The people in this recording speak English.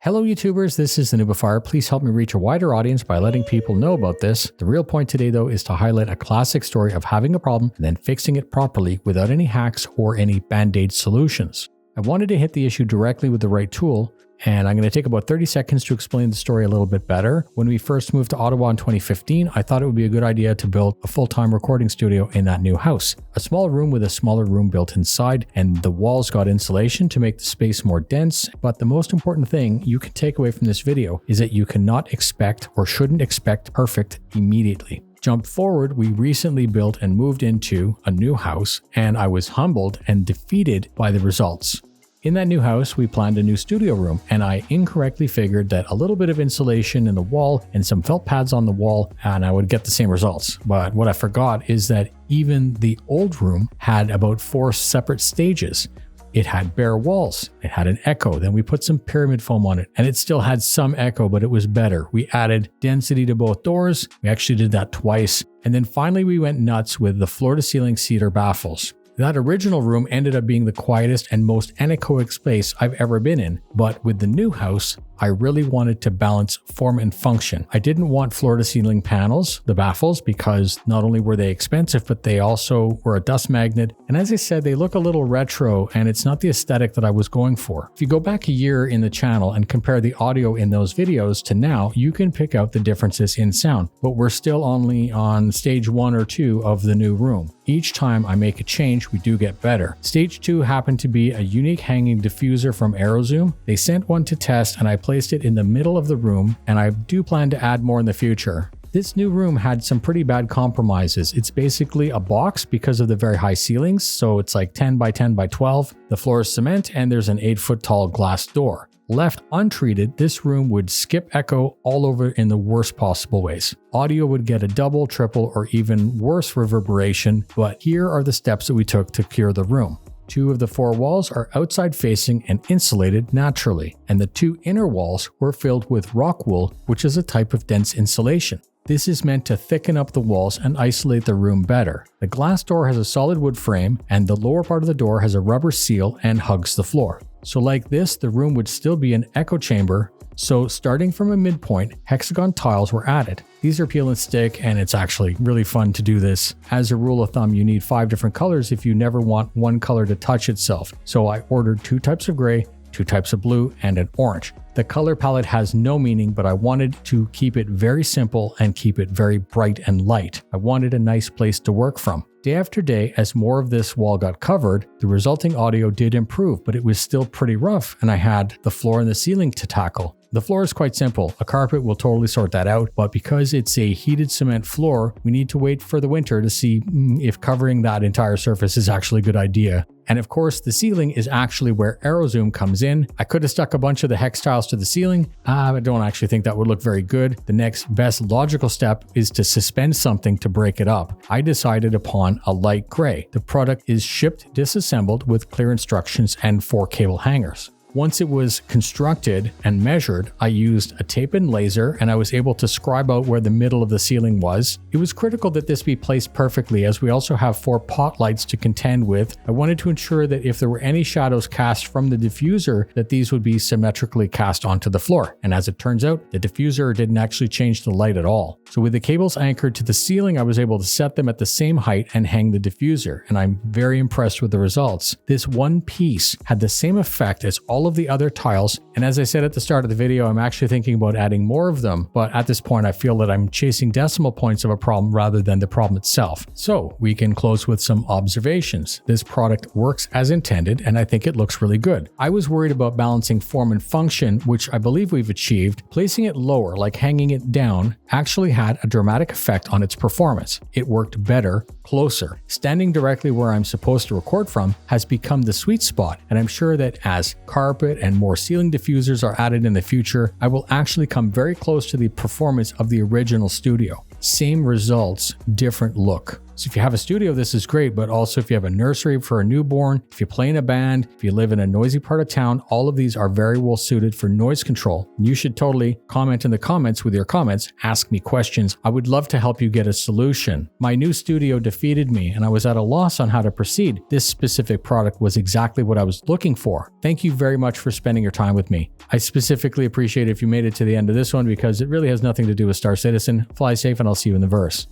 Hello YouTubers, this is the noobifier. Please help me reach a wider audience by letting people know about this. The real point today though is to highlight a classic story of having a problem and then fixing it properly without any hacks or any band-aid solutions. I wanted to hit the issue directly with the right tool, and I'm going to take about 30 seconds to explain the story a little bit better. When we first moved to Ottawa in 2015, I thought it would be a good idea to build a full-time recording studio in that new house. A small room with a smaller room built inside, and the walls got insulation to make the space more dense. But the most important thing you can take away from this video is that you cannot expect or shouldn't expect perfect immediately. Jump forward, we recently built and moved into a new house, and I was humbled and defeated by the results. In that new house, we planned a new studio room, and I incorrectly figured that a little bit of insulation in the wall and some felt pads on the wall, and I would get the same results. But what I forgot is that even the old room had about 4 separate stages. It had bare walls, it had an echo, then we put some pyramid foam on it, and it still had some echo, but it was better. We added density to both doors, we actually did that twice, and then finally we went nuts with the floor-to-ceiling cedar baffles. That original room ended up being the quietest and most anechoic space I've ever been in, but with the new house, I really wanted to balance form and function. I didn't want floor-to-ceiling panels, the baffles, because not only were they expensive, but they also were a dust magnet. And as I said, they look a little retro, and it's not the aesthetic that I was going for. If you go back a year in the channel and compare the audio in those videos to now, you can pick out the differences in sound, but we're still only on stage 1 or 2 of the new room. Each time I make a change, we do get better. Stage 2 happened to be a unique hanging diffuser from Arrowzoom. They sent one to test, and I placed it in the middle of the room, and I do plan to add more in the future. This new room had some pretty bad compromises. It's basically a box because of the very high ceilings, so it's like 10 by 10 by 12. The floor is cement, and there's an 8-foot tall glass door. Left untreated, this room would skip echo all over in the worst possible ways. Audio would get a double, triple, or even worse reverberation, but here are the steps that we took to cure the room. 2 of the 4 walls are outside facing and insulated naturally, and the 2 inner walls were filled with rock wool, which is a type of dense insulation. This is meant to thicken up the walls and isolate the room better. The glass door has a solid wood frame, and the lower part of the door has a rubber seal and hugs the floor. So like this, the room would still be an echo chamber. So starting from a midpoint, hexagon tiles were added. These are peel and stick, and it's actually really fun to do this. As a rule of thumb, you need 5 different colors if you never want one color to touch itself. So I ordered 2 types of gray, 2 types of blue, and an orange. The color palette has no meaning, but I wanted to keep it very simple and keep it very bright and light. I wanted a nice place to work from. Day after day, as more of this wall got covered, the resulting audio did improve, but it was still pretty rough, and I had the floor and the ceiling to tackle. The floor is quite simple. A carpet will totally sort that out, but because it's a heated cement floor, we need to wait for the winter to see if covering that entire surface is actually a good idea. And of course, the ceiling is actually where Arrowzoom comes in. I could have stuck a bunch of the hex tiles to the ceiling. I don't actually think that would look very good. The next best logical step is to suspend something to break it up. I decided upon a light gray. The product is shipped disassembled with clear instructions and 4 cable hangers. Once it was constructed and measured, I used a tape and laser, and I was able to scribe out where the middle of the ceiling was. It was critical that this be placed perfectly, as we also have 4 pot lights to contend with. I wanted to ensure that if there were any shadows cast from the diffuser, that these would be symmetrically cast onto the floor. And as it turns out, the diffuser didn't actually change the light at all. So with the cables anchored to the ceiling, I was able to set them at the same height and hang the diffuser, and I'm very impressed with the results. This one piece had the same effect as all of the other tiles, and as I said at the start of the video, I'm actually thinking about adding more of them, but at this point I feel that I'm chasing decimal points of a problem rather than the problem itself. So we can close with some observations. This product works as intended, and I think it looks really good. I was worried about balancing form and function, which I believe we've achieved. Placing it lower, like hanging it down, actually had a dramatic effect on its performance. It worked better, closer. Standing directly where I'm supposed to record from has become the sweet spot, and I'm sure that as carpet and more ceiling diffusers are added in the future, I will actually come very close to the performance of the original studio. Same results, different look. So if you have a studio, this is great, but also if you have a nursery for a newborn, if you play in a band, if you live in a noisy part of town, all of these are very well suited for noise control. You should totally comment in the comments with your comments, ask me questions. I would love to help you get a solution. My new studio defeated me and I was at a loss on how to proceed. This specific product was exactly what I was looking for. Thank you very much for spending your time with me. I specifically appreciate if you made it to the end of this one because it really has nothing to do with Star Citizen. Fly safe and I'll see you in the verse.